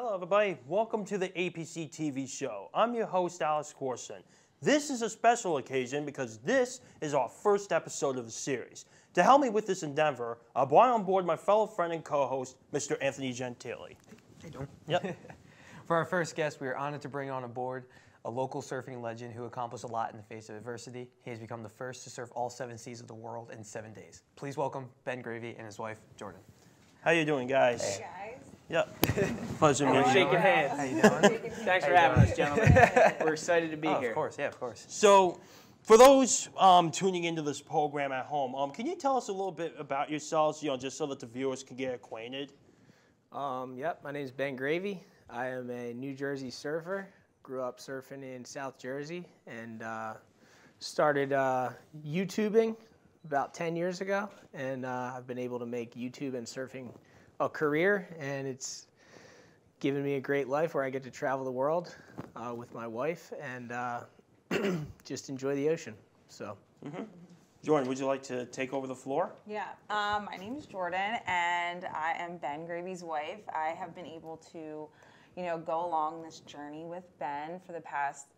Hello everybody, welcome to the APC TV Show. I'm your host, Alex Corson. This is a special occasion because this is our first episode of the series. To help me with this endeavor, I brought on board my fellow friend and co-host, Mr. Anthony Gentili. How you doing? Yep. For our first guest, we are honored to bring on aboard a local surfing legend who accomplished a lot in the face of adversity. He has become the first to surf all 7 seas of the world in 7 days. Please welcome Ben Graeff and his wife, Jordan. How you doing, guys? Hey guys. Yep. Pleasure meeting you. Shaking hands. How you doing? Thanks for having us, gentlemen. We're excited to be here. Of course, yeah, of course. So, for those tuning into this program at home, can you tell us a little bit about yourselves, just so that the viewers can get acquainted? Yep, my name is Ben Graeff. I am a New Jersey surfer. Grew up surfing in South Jersey and started YouTubing about 10 years ago. And I've been able to make YouTube and surfing a career, and it's given me a great life where I get to travel the world with my wife and just enjoy the ocean. So, Jordan, would you like to take over the floor? Yeah, my name is Jordan, and I am Ben Graeff's wife. I have been able to, go along this journey with Ben for the past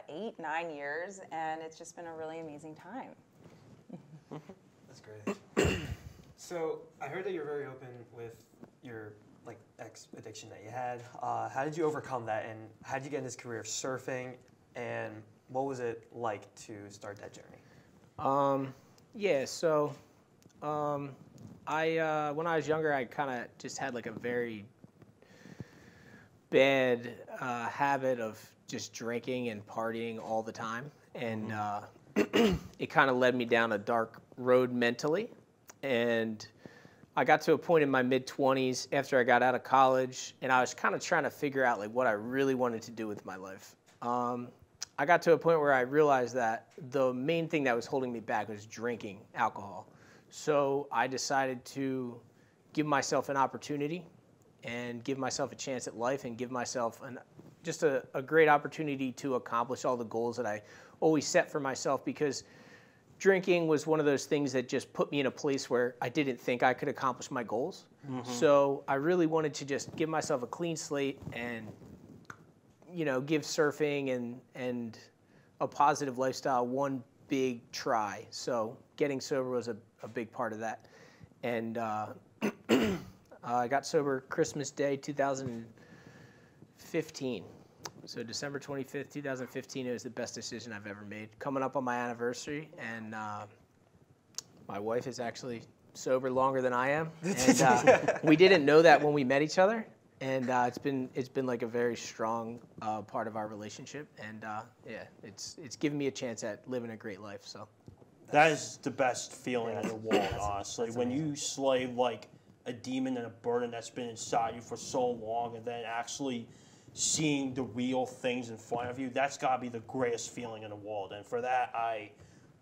8, 9 years, and it's just been a really amazing time. That's great. So I heard that you're very open with your ex addiction that you had. How did you overcome that, and how did you get in this career of surfing, and what was it like to start that journey? Yeah, so when I was younger, I kind of just had a very bad habit of just drinking and partying all the time, and it kind of led me down a dark road mentally. And I got to a point in my mid-20s after I got out of college, and I was kind of trying to figure out what I really wanted to do with my life. I got to a point where I realized that the main thing that was holding me back was drinking alcohol. So I decided to give myself an opportunity and give myself a chance at life and give myself just a great opportunity to accomplish all the goals that I always set for myself, because drinking was one of those things that just put me in a place where I didn't think I could accomplish my goals. So I really wanted to just give myself a clean slate and, give surfing and a positive lifestyle one big try. So getting sober was a big part of that. And I got sober Christmas Day 2015. So December 25th, 2015, it was the best decision I've ever made. Coming up on my anniversary, and my wife is actually sober longer than I am. And we didn't know that when we met each other, and it's been like a very strong part of our relationship. And yeah, it's given me a chance at living a great life. So that is the best feeling in the world, honestly. When you slay a demon and a burden that's been inside you for so long, and then actually seeing the real things in front of you, that's got to be the greatest feeling in the world. And for that, I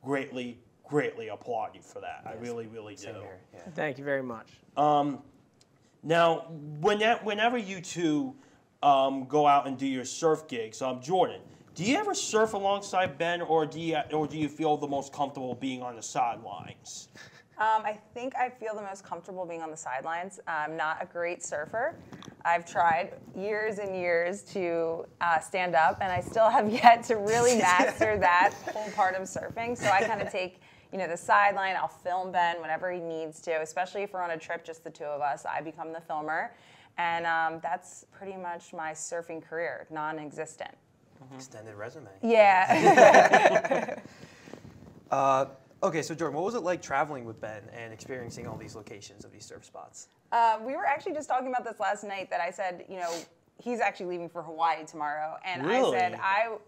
greatly, greatly applaud you for that. Yes. I really, really do. Yeah. Thank you very much. Now, whenever you two go out and do your surf gigs, Jordan, do you ever surf alongside Ben, or do you feel the most comfortable being on the sidelines? I think I feel the most comfortable being on the sidelines. I'm not a great surfer. I've tried years and years to stand up, and I still have yet to really master that whole part of surfing. So I kind of take, the sideline. I'll film Ben whenever he needs to, especially if we're on a trip, just the two of us. I become the filmer, and that's pretty much my surfing career, non-existent. Extended resume. Yeah. Okay, so Jordan, what was it like traveling with Ben and experiencing all these locations of these surf spots? We were actually just talking about this last night, that I said, he's actually leaving for Hawaii tomorrow. And really? I said,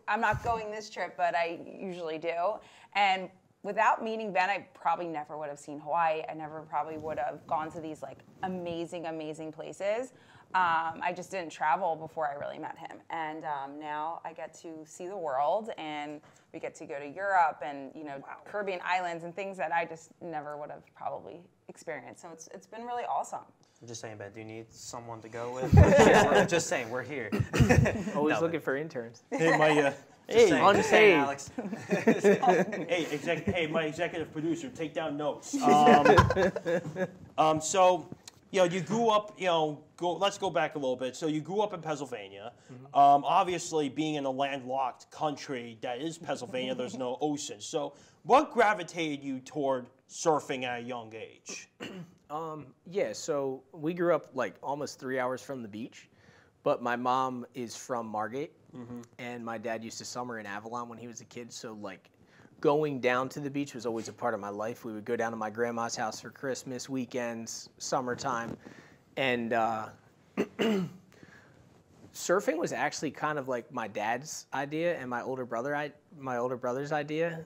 I'm not going this trip, but I usually do. And without meeting Ben, I probably never would have seen Hawaii. I never probably would have gone to these amazing, amazing places. I just didn't travel before I really met him. And now I get to see the world, and we get to go to Europe and, Caribbean islands and things that I just never would have probably experienced. So it's been really awesome. I'm just saying, Ben, do you need someone to go with? Just saying, we're here. Always looking for interns. Hey, my unpaid. Alex. Hey, my executive producer, take down notes. So you grew up, let's go back a little bit. So you grew up in Pennsylvania. Obviously, being in a landlocked country that is Pennsylvania, there's no ocean. So what gravitated you toward surfing at a young age? Yeah, so we grew up like almost 3 hours from the beach, but my mom is from Margate, and my dad used to summer in Avalon when he was a kid, so like going down to the beach was always a part of my life. We would go down to my grandma's house for Christmas, weekends, summertime, and surfing was actually kind of like my dad's idea and my older brother's idea.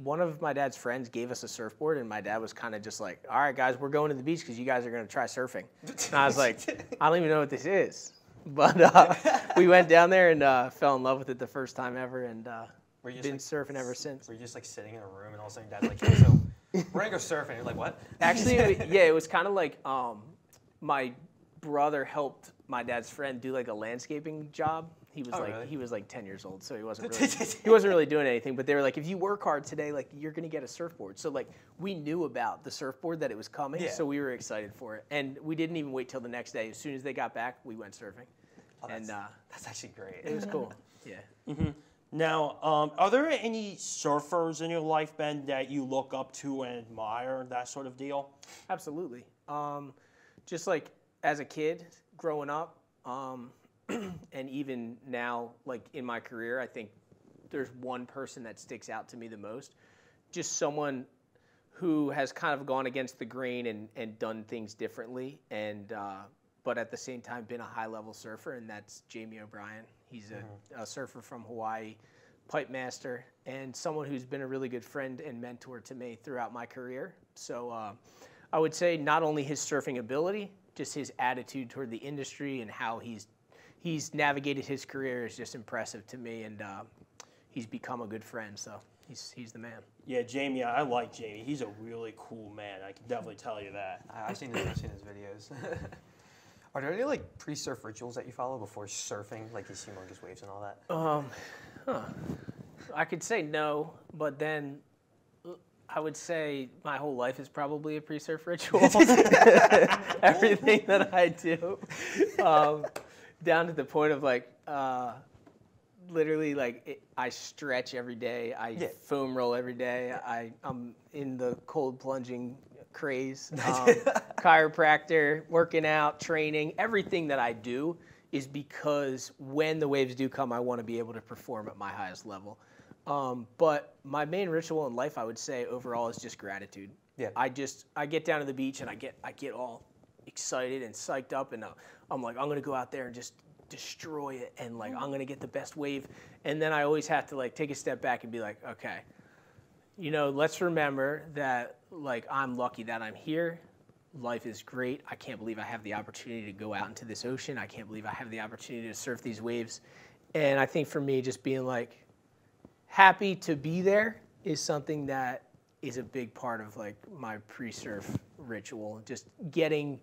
One of my dad's friends gave us a surfboard, and my dad was kind of just like, all right, guys, we're going to the beach because you guys are going to try surfing. And I was like, I don't even know what this is. But we went down there and fell in love with it the first time ever, and been surfing ever since. Were you just like sitting in a room and all of a sudden dad's like, hey, so we're going to go surfing. You're like, what? Actually, it was kind of like my brother helped my dad's friend do like a landscaping job. He was really? He was like 10 years old, so he wasn't really doing anything. But they were like, if you work hard today, like you're gonna get a surfboard. So like we knew about the surfboard, that it was coming, so we were excited for it. And we didn't even wait till the next day. As soon as they got back, we went surfing. Oh, that's actually great. It was cool. Yeah. Now, are there any surfers in your life, Ben, that you look up to and admire, that sort of deal? Absolutely. Just like as a kid growing up, and even now, like in my career, I think there's one person that sticks out to me the most. Just someone who has kind of gone against the grain and done things differently, and but at the same time been a high-level surfer, and that's Jamie O'Brien. He's a surfer from Hawaii, pipe master, and someone who's been a really good friend and mentor to me throughout my career. So I would say not only his surfing ability, just his attitude toward the industry and how he's navigated his career is just impressive to me, and he's become a good friend, so he's the man. Yeah, Jamie, I like Jamie. He's a really cool man. I can definitely tell you that. I've seen his videos. Are there any like pre-surf rituals that you follow before surfing, like these humongous waves and all that? I could say no, but then I would say my whole life is probably a pre-surf ritual. Everything that I do. Down to the point of like, literally like I stretch every day. I foam roll every day. I'm in the cold plunging craze. Chiropractor, working out, training. Everything that I do is because when the waves do come, I want to be able to perform at my highest level. But my main ritual in life, I would say overall, is just gratitude. Yeah. I get down to the beach and I get all excited and psyched up, and I'm like, I'm gonna go out there and just destroy it, and like I'm gonna get the best wave. And then I always have to like take a step back and be like, okay, let's remember that like I'm lucky that I'm here. Life is great. I can't believe I have the opportunity to go out into this ocean. I can't believe I have the opportunity to surf these waves. And I think for me, just being like happy to be there is something that is a big part of like my pre-surf ritual. Just getting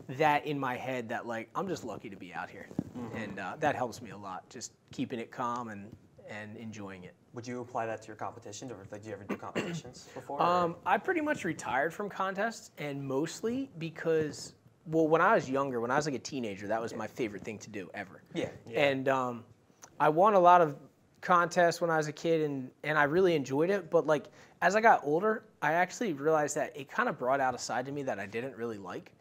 that in my head that like I'm just lucky to be out here, and that helps me a lot. Just keeping it calm and enjoying it. Would you apply that to your competitions, or like, do you ever do competitions before? I pretty much retired from contests, and mostly because, well, when I was younger, when I was like a teenager, that was my favorite thing to do ever. Yeah. And I won a lot of contests when I was a kid, and I really enjoyed it. But like as I got older, I actually realized that it kind of brought out a side to me that I didn't really like.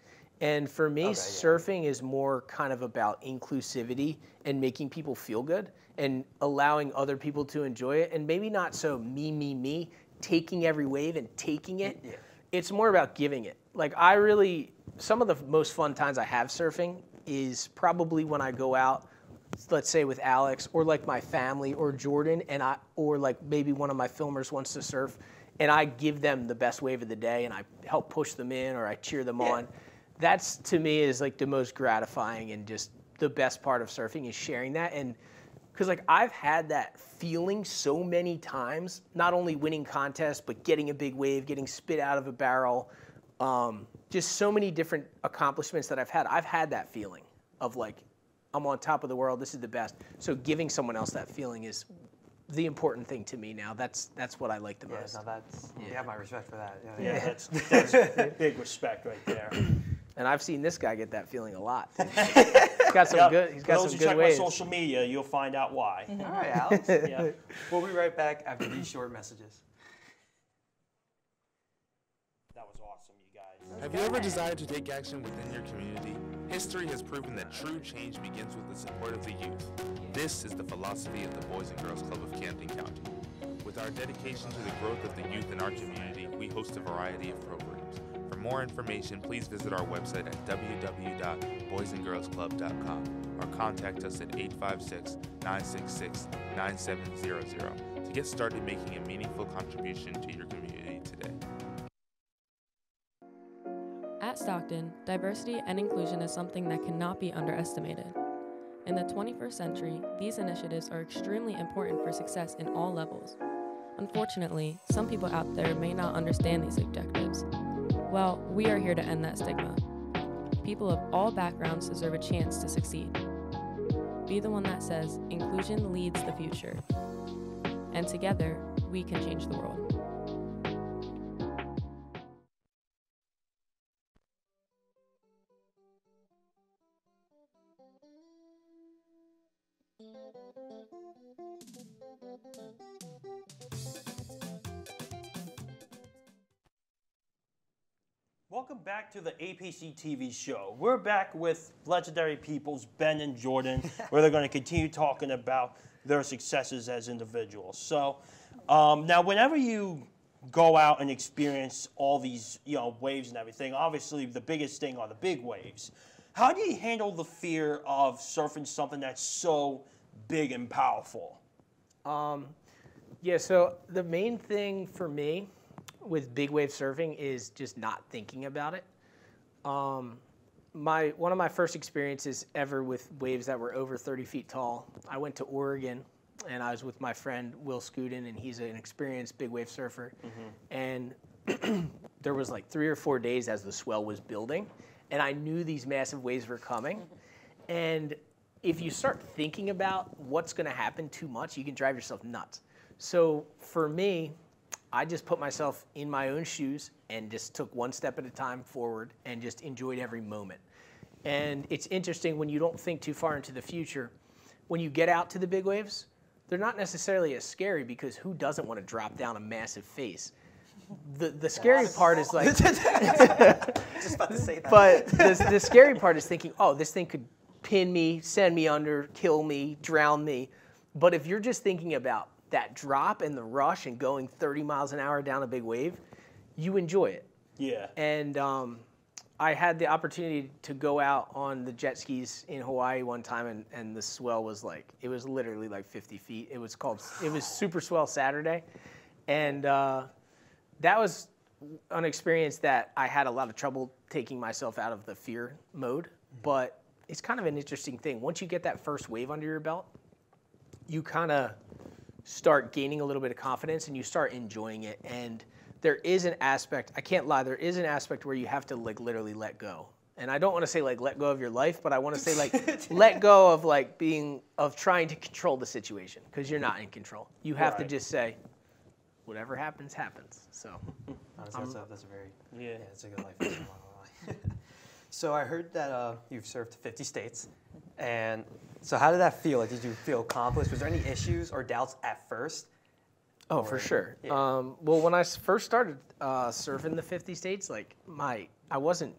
And for me, surfing is more kind of about inclusivity and making people feel good and allowing other people to enjoy it, and maybe not so me, taking every wave and taking it. Yeah. It's more about giving it. Like some of the most fun times I have surfing is probably when I go out, let's say with Alex or like my family or Jordan, or like maybe one of my filmers wants to surf, and I give them the best wave of the day and I help push them in or I cheer them on. That's, to me, is like the most gratifying and just the best part of surfing is sharing that. And because like I've had that feeling so many times, not only winning contests, but getting a big wave, getting spit out of a barrel, just so many different accomplishments that I've had. I've had that feeling of like, I'm on top of the world, this is the best. So giving someone else that feeling is the important thing to me now. That's what I like the most. Yeah, no, that's, you have my respect for that. Yeah, that's big respect right there. And I've seen this guy get that feeling a lot. He's got some good. He's got some good check ways. my social media, you'll find out why. All right, Alex. Yeah. We'll be right back after these short messages. That was awesome, you guys. Have you ever desired to take action within your community? History has proven that true change begins with the support of the youth. This is the philosophy of the Boys and Girls Club of Camden County. With our dedication to the growth of the youth in our community, we host a variety of programs. For more information, please visit our website at www.boysandgirlsclub.com or contact us at 856-966-9700 to get started making a meaningful contribution to your community today. At Stockton, diversity and inclusion is something that cannot be underestimated. In the 21st century, these initiatives are extremely important for success in all levels. Unfortunately, some people out there may not understand these objectives. Well, we are here to end that stigma. People of all backgrounds deserve a chance to succeed. Be the one that says, inclusion leads the future. And together, we can change the world. Welcome back to the APC TV Show. We're back with legendary peoples, Ben and Jordan, where they're going to continue talking about their successes as individuals. So now whenever you go out and experience all these waves and everything, obviously the biggest thing are the big waves. How do you handle the fear of surfing something that's so big and powerful? Yeah, so the main thing for me with big wave surfing is just not thinking about it. One of my first experiences ever with waves that were over 30 feet tall, I went to Oregon and I was with my friend Will Scudin, and he's an experienced big wave surfer. And there was like 3 or 4 days as the swell was building, and I knew these massive waves were coming. And if you start thinking about what's going to happen too much, you can drive yourself nuts. So for me, I just put myself in my own shoes and just took one step at a time forward and just enjoyed every moment. And it's interesting when you don't think too far into the future, when you get out to the big waves, they're not necessarily as scary because who doesn't want to drop down a massive face? The scary part is like, Just about to say that. but the scary part is thinking, oh, this thing could pin me, send me under, kill me, drown me. But if you're just thinking about that drop and the rush and going 30 miles an hour down a big wave, you enjoy it. Yeah. And I had the opportunity to go out on the jet skis in Hawaii one time, and the swell was like, it was literally like 50 feet. It was Super Swell Saturday. And that was an experience that I had a lot of trouble taking myself out of the fear mode. But it's kind of an interesting thing. Once you get that first wave under your belt, you kind of start gaining a little bit of confidence and you start enjoying it. And there is an aspect, I can't lie, there is an aspect where you have to like literally let go. And I don't want to say like let go of your life, but I want to say like let go of like trying to control the situation, because you're not in control. You have to just say, whatever happens, happens. So honestly, that's a very, yeah, it's a good life lesson, I'm not gonna lie. So I heard that you've served 50 states. And so how did that feel? Like, did you feel accomplished? Was there any issues or doubts at first? Oh, for sure. Yeah. Well, when I first started surfing the 50 states, like I wasn't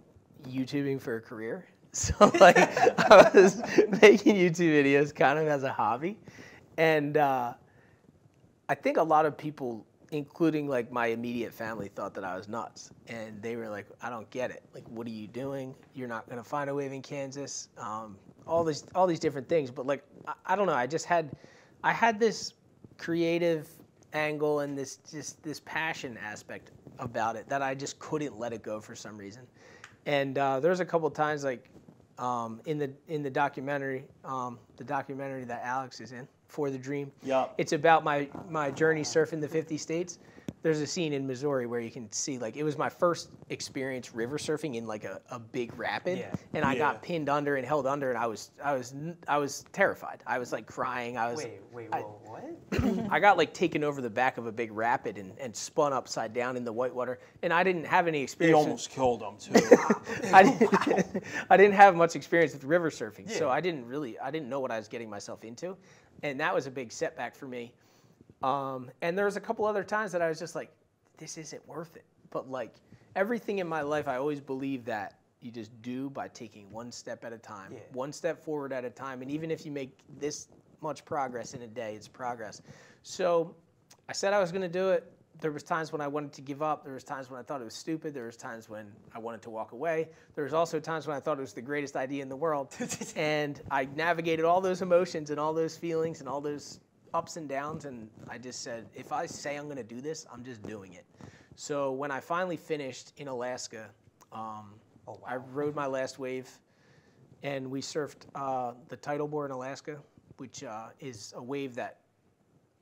YouTubing for a career. So like I was making YouTube videos kind of as a hobby. And I think a lot of people, including like my immediate family, thought that I was nuts. And they were like, I don't get it. Like, what are you doing? You're not going to find a wave in Kansas. All these different things. But like, I don't know. I had this creative angle and this passion aspect about it that I just couldn't let it go for some reason. And there was a couple of times like in the documentary that Alex is in, For the Dream. Yeah. It's about my journey surfing the 50 states. there's a scene in Missouri where you can see, like, it was my first experience river surfing in like a big rapid, and I got pinned under and held under, and I was terrified. I was like crying. I was Wait, whoa, what? I got like taken over the back of a big rapid and spun upside down in the whitewater, and I didn't have any He experience. almost killed him too. I didn't have much experience with river surfing, so I didn't know what I was getting myself into, and that was a big setback for me. And there was a couple other times that I was just like, this isn't worth it. But like everything in my life, I always believe that you just do by taking one step at a time, one step forward at a time. And even if you make this much progress in a day, it's progress. So I said I was going to do it. There was times when I wanted to give up. There was times when I thought it was stupid. There was times when I wanted to walk away. There was also times when I thought it was the greatest idea in the world. And I navigated all those emotions and all those feelings and all those ups and downs, and I just said, if I say I'm going to do this, I'm just doing it. So when I finally finished in Alaska, I rode my last wave, and we surfed the tidal bore in Alaska, which is a wave that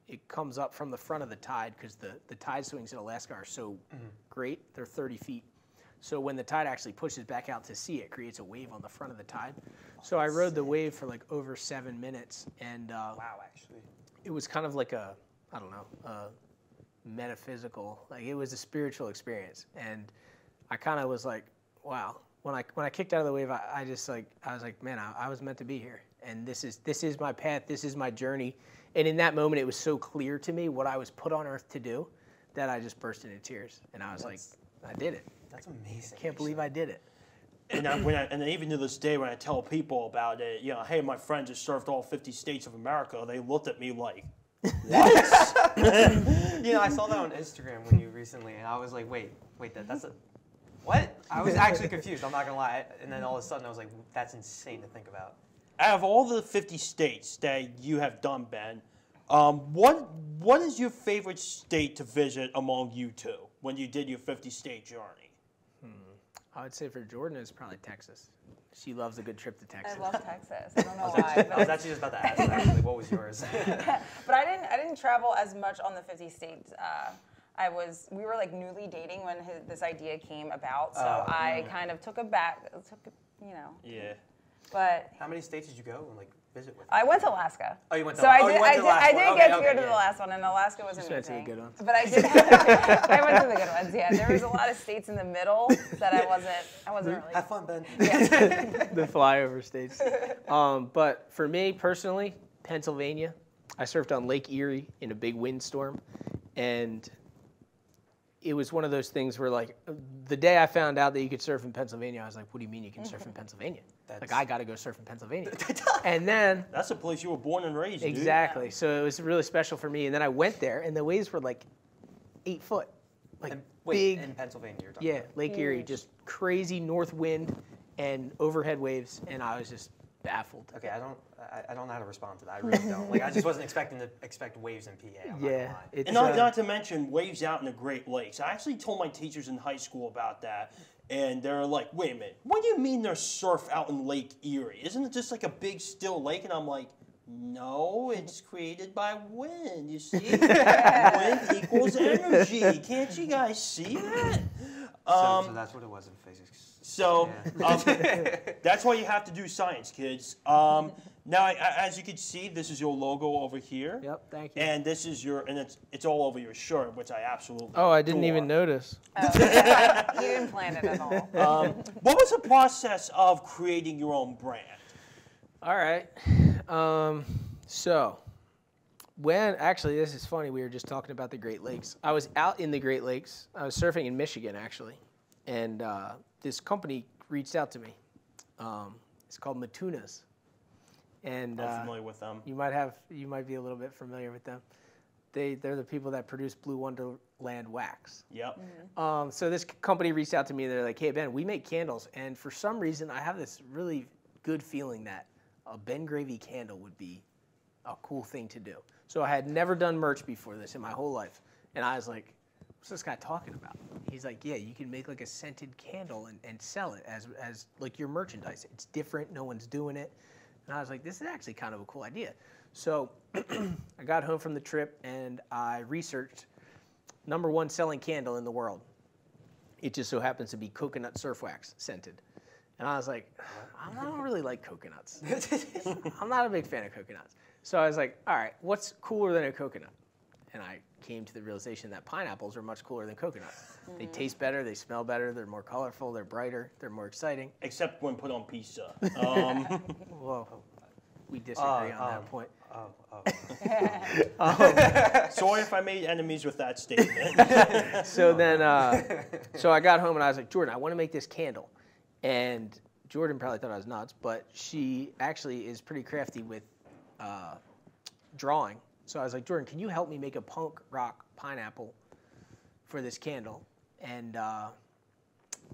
it comes up from the front of the tide because the tide swings in Alaska are so great. They're 30 feet. So when the tide actually pushes back out to sea, it creates a wave on the front of the tide. So I rode the wave for like over 7 minutes, and it was kind of like a metaphysical, like it was a spiritual experience. And I kind of was like, wow. When I kicked out of the wave, I was like, man, I was meant to be here. And this is my path, this is my journey. And in that moment, it was so clear to me what I was put on earth to do that I just burst into tears. And I was like, I did it. That's amazing. Can't believe I did it. And even to this day, when I tell people about it, hey, my friend just surfed all 50 states of America, they looked at me like, what? I saw that on Instagram when you recently, and I was like, wait, that's a, what? I was actually confused, I'm not gonna lie. And then all of a sudden I was like, that's insane to think about. Out of all the 50 states that you have done, Ben, what is your favorite state to visit among you two when you did your 50-state journey? I would say for Jordan, it's probably Texas. She loves a good trip to Texas. I love Texas. I don't know why. I was actually just about to ask, actually, what was yours? But I didn't travel as much on the 50 states. We were like newly dating when this idea came about, so I kind of took it. Yeah. But how many states did you go and like visit with? I went to Alaska. Oh, you went to so Alaska. I did get to go to the last one, and Alaska was amazing. Went to the good ones. But I did. I went to the good ones. Yeah, there was a lot of states in the middle that I wasn't really. Have fun, Ben. Yeah. The flyover states. But for me personally, Pennsylvania. I surfed on Lake Erie in a big windstorm, and it was one of those things where, like, the day I found out that you could surf in Pennsylvania, I was like, what do you mean you can surf in Pennsylvania? Like, I got to go surf in Pennsylvania. And then... That's the place you were born and raised, Exactly. Dude. So it was really special for me. And then I went there, and the waves were, like, 8 foot. Like, big... in Pennsylvania you're talking about. Lake Erie. Just crazy north wind and overhead waves, and I was just baffled. Okay, I don't know how to respond to that. I really don't. Like, I just wasn't expecting to expect waves in PA. I'm not gonna lie. It's, and not to mention waves out in the Great Lakes. I actually told my teachers in high school about that, and they're like, wait a minute, what do you mean there's surf out in Lake Erie? Isn't it just like a big still lake? And I'm like, no, it's created by wind, you see? Wind equals energy. Can't you guys see that? So that's what it was in physics. So that's why you have to do science, kids. Now, as you can see, this is your logo over here. Yep, thank you. And this is it's all over your shirt, which I absolutely I didn't adore. even notice. You didn't plan it at all. What was the process of creating your own brand? All right. So, actually, this is funny. We were just talking about the Great Lakes. I was out in the Great Lakes. I was surfing in Michigan, actually. And this company reached out to me. It's called Matunas. And I'm familiar with them. You might be a little bit familiar with them. They're the people that produce Blue Wonderland wax. Yep. Mm-hmm. So this company reached out to me. They're like, hey, Ben, we make candles. And for some reason, I have this really good feeling that a Ben Gravy candle would be a cool thing to do. So I had never done merch before this in my whole life. And I was like, what's this guy talking about? He's like, yeah, you can make like a scented candle and sell it as like your merchandise. It's different. No one's doing it. And I was like, this is actually kind of a cool idea. So I got home from the trip and I researched #1 selling candle in the world. It just so happens to be coconut surf wax scented. And I was like, I don't really like coconuts. I'm not a big fan of coconuts. So I was like, all right, what's cooler than a coconut? And I came to the realization that pineapples are much cooler than coconuts. They taste better, they smell better, they're more colorful, they're brighter, they're more exciting. Except when put on pizza. Whoa, we disagree on that point. Sorry if I made enemies with that statement. So then, so I got home and I was like, Jordan, I want to make this candle. And Jordan probably thought I was nuts, but she actually is pretty crafty with drawing. So I was like, Jordan, can you help me make a punk rock pineapple for this candle? And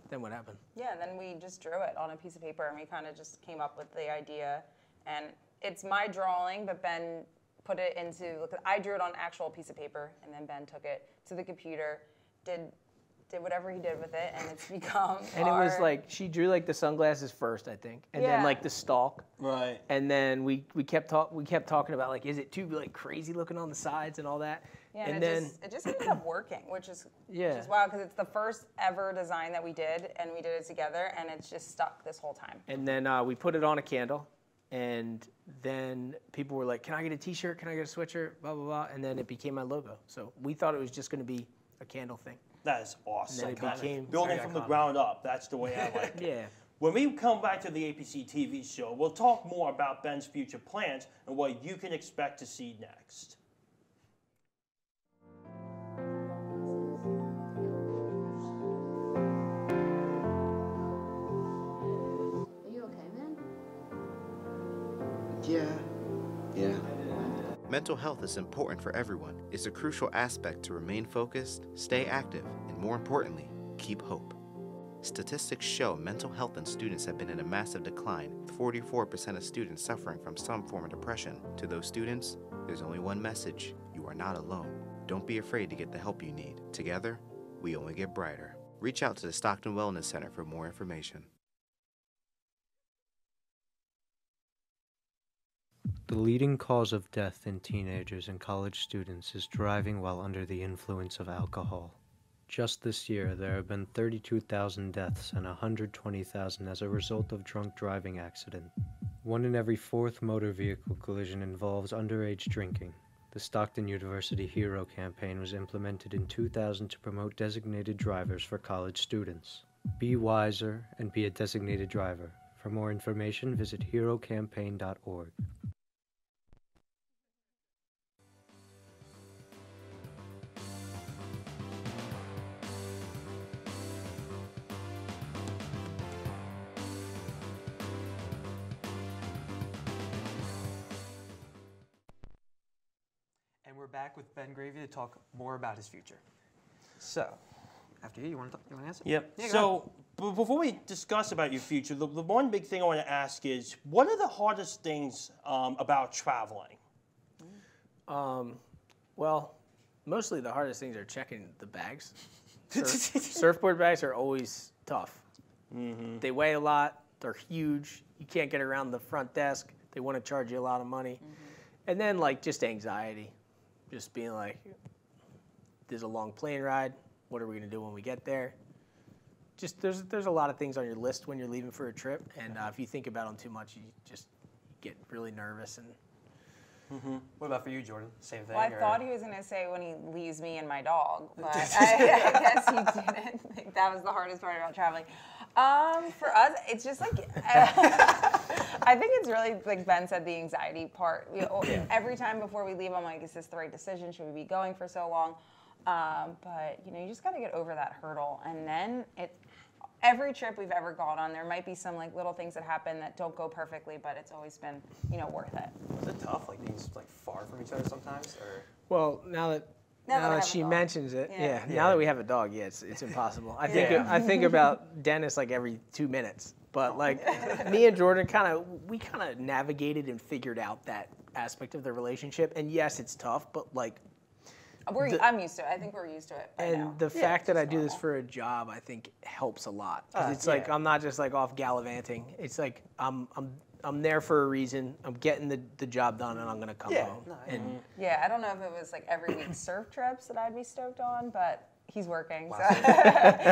then what happened? Yeah, and then we just drew it on a piece of paper, and we kind of just came up with the idea. And it's my drawing, but Ben put it into, I drew it on actual piece of paper, and then Ben took it to the computer, did whatever he did with it, and it's become And it was like, she drew like the sunglasses first, I think, and then like the stalk. Right. And then we kept talking about like, is it too like crazy looking on the sides and all that? Yeah, and then then it just ended up working, which is wild, because it's the first ever design that we did, and we did it together, and it's just stuck this whole time. And then we put it on a candle, and then people were like, can I get a t-shirt? Can I get a sweatshirt? Blah, blah, blah. And then it became my logo. So we thought it was just going to be a candle thing. That is awesome. And then it became building from the ground up. That's the way I like it. Yeah. When we come back to the APC TV show, we'll talk more about Ben's future plans and what you can expect to see next. Are you okay, man? Yeah. Mental health is important for everyone. It's a crucial aspect to remain focused, stay active, and more importantly, keep hope. Statistics show mental health in students have been in a massive decline, with 44% of students suffering from some form of depression. To those students, there's only one message: you are not alone. Don't be afraid to get the help you need. Together, we only get brighter. Reach out to the Stockton Wellness Center for more information. The leading cause of death in teenagers and college students is driving while under the influence of alcohol. Just this year, there have been 32,000 deaths and 120,000 as a result of drunk driving accident. 1 in every 4th motor vehicle collision involves underage drinking. The Stockton University Hero campaign was implemented in 2000 to promote designated drivers for college students. Be wiser and be a designated driver. For more information, visit herocampaign.org. And we're back with Ben Graeff to talk more about his future. So, after you want to answer? Yep. Yeah, so before we discuss about your future, the one big thing I want to ask is, what are the hardest things about traveling? Well, mostly the hardest things are checking the bags. Surfboard bags are always tough. Mm-hmm. They weigh a lot. They're huge. You can't get around the front desk. They want to charge you a lot of money. Mm-hmm. And then, like, just anxiety. Just being like, there's a long plane ride. What are we going to do when we get there? Just there's a lot of things on your list when you're leaving for a trip. And if you think about them too much, you just get really nervous. And What about for you, Jordan? Same thing? Well, I thought he was going to say when he leaves me and my dog, but I guess he didn't. I think that was the hardest part about traveling. For us, it's just like, I think it's really, like Ben said, the anxiety part. Every time before we leave, I'm like, is this the right decision? Should we be going for so long? But, you just got to get over that hurdle. And then every trip we've ever gone on, there might be some like little things that happen that don't go perfectly, but it's always been, worth it. Was it tough, like being like far from each other sometimes, or? well, now that she mentions it, now that we have a dog, it's impossible. I think about Dennis like every 2 minutes. But like me and Jordan we kind of navigated and figured out that aspect of the relationship. And yes, it's tough, but like I'm used to it. I think we're used to it by now. And the fact that I do this for a job, I think helps a lot. 'Cause it's like I'm not just like off gallivanting. It's like I'm I'm there for a reason. I'm getting the job done, and I'm gonna come home. And yeah, I don't know if it was like every week surf trips that I'd be stoked on, but he's working, Wow. So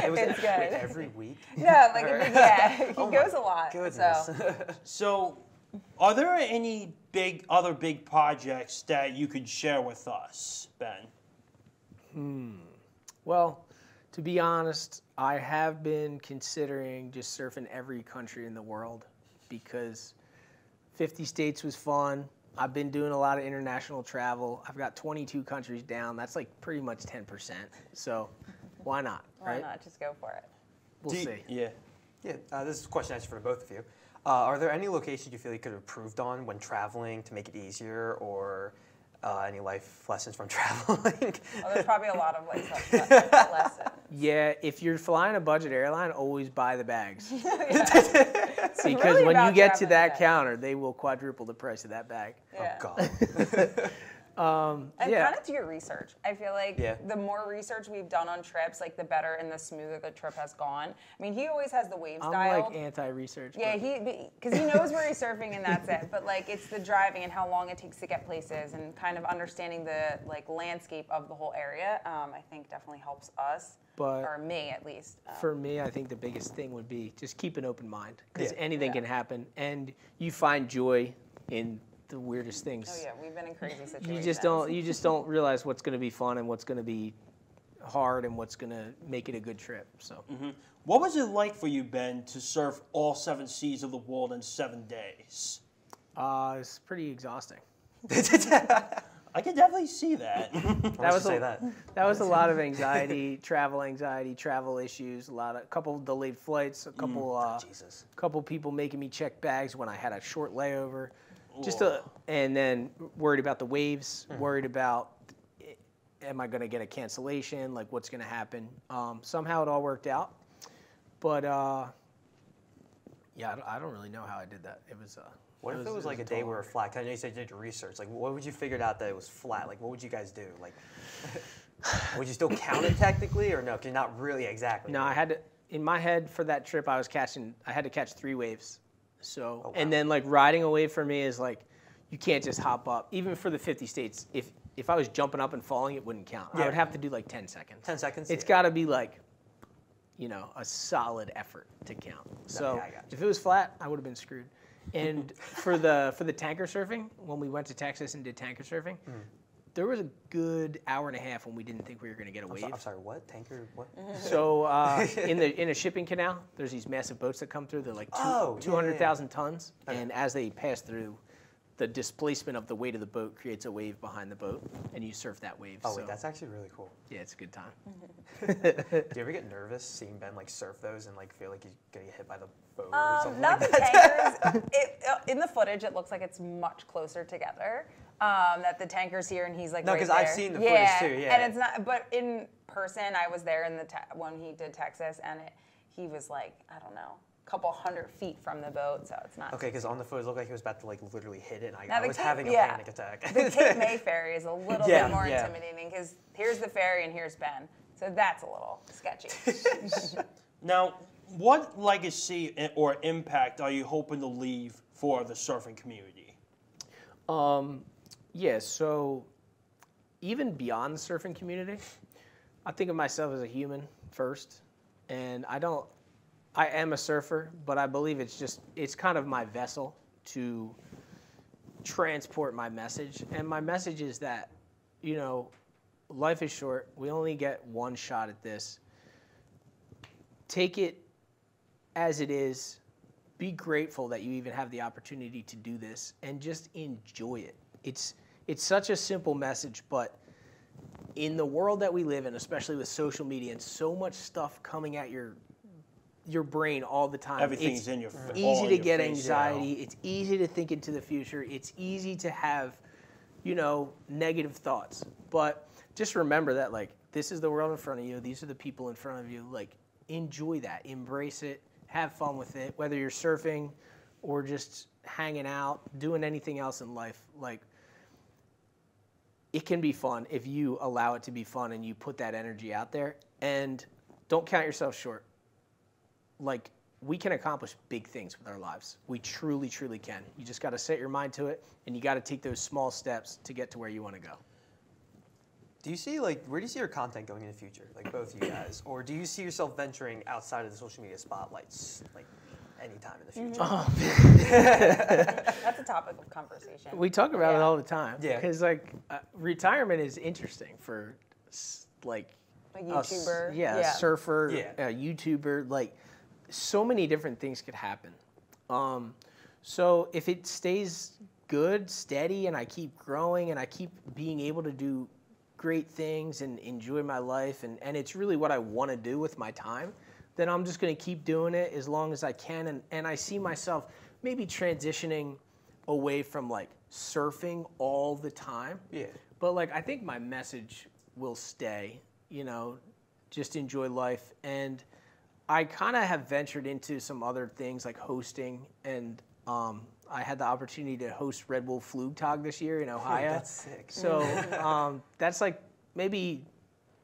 It was it's good. every week. No, like he Oh goes my a lot. Goodness. So So, are there any other big projects that you could share with us, Ben? Well, to be honest, I have been considering just surfing every country in the world because 50 states was fun. I've been doing a lot of international travel. I've got 22 countries down. That's like pretty much 10%. So why not, right? why not? Just go for it. We'll see. Yeah. Yeah, this is a question actually for both of you. Are there any locations you feel you could have improved on when traveling to make it easier, or any life lessons from traveling? Well, there's probably a lot of like lessons. Yeah, if you're flying a budget airline, always buy the bags. Because really when you about get to traveling that bags. counter, they will quadruple the price of that bag. Yeah. Oh God. And yeah. kind of do your research. I feel like Yeah. the more research we've done on trips, like the better and the smoother the trip has gone. I mean, he always has the waves I'm dialed. like anti-research. Yeah, but because he knows where he's surfing and that's it. But like, it's the driving and how long it takes to get places and kind of understanding the like landscape of the whole area. I think definitely helps us, But or me at least. for me, I think the biggest thing would be just keep an open mind because Yeah. anything can happen, and you find joy in the weirdest things. Oh yeah, we've been in crazy situations. You just don't realize what's going to be fun and what's going to be hard and what's going to make it a good trip. So What was it like for you, Ben, to surf all 7 seas of the world in 7 days? it's pretty exhausting. I can definitely see that. That was that. That was a lot of anxiety, travel issues, a couple of delayed flights, a couple Jesus. couple people making me check bags when I had a short layover. Whoa. And then worried about the waves, worried about am I going to get a cancellation, like what's going to happen. Somehow it all worked out, but yeah, I don't really know how I did that. It was. What if it was like a day where it was flat? 'Cause I know you said you did your research. Like, what would you figured out that it was flat? Like, what would you guys do? Like, would you still count it technically, or no? Because you're not really exactly. No, I had to. In my head for that trip, I had to catch 3 waves. So, wow. and then like riding a wave for me is like, you can't just hop up. Even for the 50 states, if I was jumping up and falling, it wouldn't count. I would have to do like 10 seconds. 10 seconds? It's Yeah. got to be like, a solid effort to count. So yeah, I got you. if it was flat, I would have been screwed. And for the tanker surfing, when we went to Texas and did tanker surfing, there was a good hour and a half when we didn't think we were going to get a wave. I'm sorry, what? Tanker, what? So in a shipping canal, there's these massive boats that come through. They're like 200,000 tons, and as they pass through, the displacement of the weight of the boat creates a wave behind the boat, and you surf that wave. Oh, so, wait, that's actually really cool. yeah, it's a good time. Do you ever get nervous seeing Ben like surf those and like feel like he's gonna get hit by the boat or something Not like the that? tankers. In the footage, it looks like it's much closer together. That the tanker's here and he's like No, right 'cause there. I've seen the footage too, yeah. And it's not. But in person, I was there in when he did Texas, and he was like, I don't know, a couple 100 feet from the boat, so it's not. Okay, because on the footage, it looked like he was about to like literally hit it, and Now, I was having a panic attack. The Cape May ferry is a little Yeah, bit more yeah. intimidating because here's the ferry and here's Ben, so that's a little sketchy. Now, what legacy or impact are you hoping to leave for the surfing community? Yeah, so even beyond the surfing community, I think of myself as a human first, and I am a surfer, but I believe it's kind of my vessel to transport my message. And my message is that, life is short. We only get one shot at this. Take it as it is. Be grateful that you even have the opportunity to do this, and just enjoy it. It's such a simple message, but in the world that we live in, especially with social media and so much stuff coming at your brain all the time, Everything's it's in your all easy in to your get face now. anxiety. It's easy to think into the future. It's easy to have, negative thoughts. But just remember that, like, this is the world in front of you. These are the people in front of you. Like, enjoy that. Embrace it. Have fun with it. Whether you're surfing or just hanging out, doing anything else in life, like, it can be fun if you allow it to be fun and you put that energy out there. And don't count yourself short. Like, we can accomplish big things with our lives. We truly, truly can. You just got to set your mind to it, and you got to take those small steps to get to where you want to go. Do you see, like, where do you see your content going in the future, like both of you guys? Or do you see yourself venturing outside of the social media spotlights, like, anytime in the future? That's a topic of conversation. We talk about it all the time. Yeah. Because, like, retirement is interesting for, like, a YouTuber. a surfer, Yeah. a YouTuber. Like, so many different things could happen. So if it stays good, steady, and I keep growing and I keep being able to do great things and enjoy my life, and it's really what I want to do with my time, then I'm just going to keep doing it as long as I can. And I see myself maybe transitioning away from, like, surfing all the time. Yeah. But, like, I think my message will stay, you know, just enjoy life. And I kind of have ventured into some other things like hosting, and I had the opportunity to host Red Bull Flugtag this year in Ohio. That's sick. So that's like maybe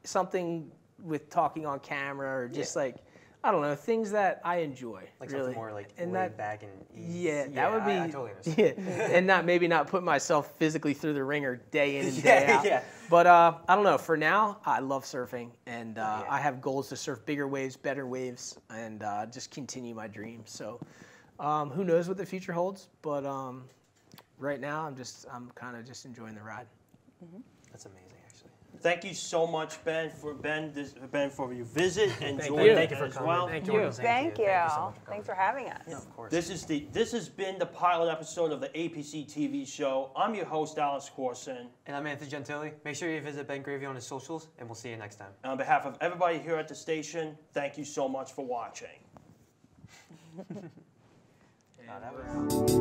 something with talking on camera or just like, I don't know, things that I enjoy. Like really. something more like and laid back and easy. Yeah, that would be. I totally understand. Yeah, and maybe not put myself physically through the ringer day in and day out. Yeah. But I don't know. For now, I love surfing, and I have goals to surf bigger waves, better waves, and just continue my dreams. So who knows what the future holds? But right now, I'm kind of just enjoying the ride. That's amazing, actually. Thank you so much, Ben, for your visit, and Thank Jordan you. Thank you for as coming. well. Thank Jordan, you. Thank you. so much for coming. Thanks for having us. Yeah, of course. This has been the pilot episode of the APC TV Show. I'm your host, Alex Corson. And I'm Anthony Gentili. Make sure you visit Ben Graeff on his socials, and we'll see you next time. And on behalf of everybody here at the station, thank you so much for watching. That was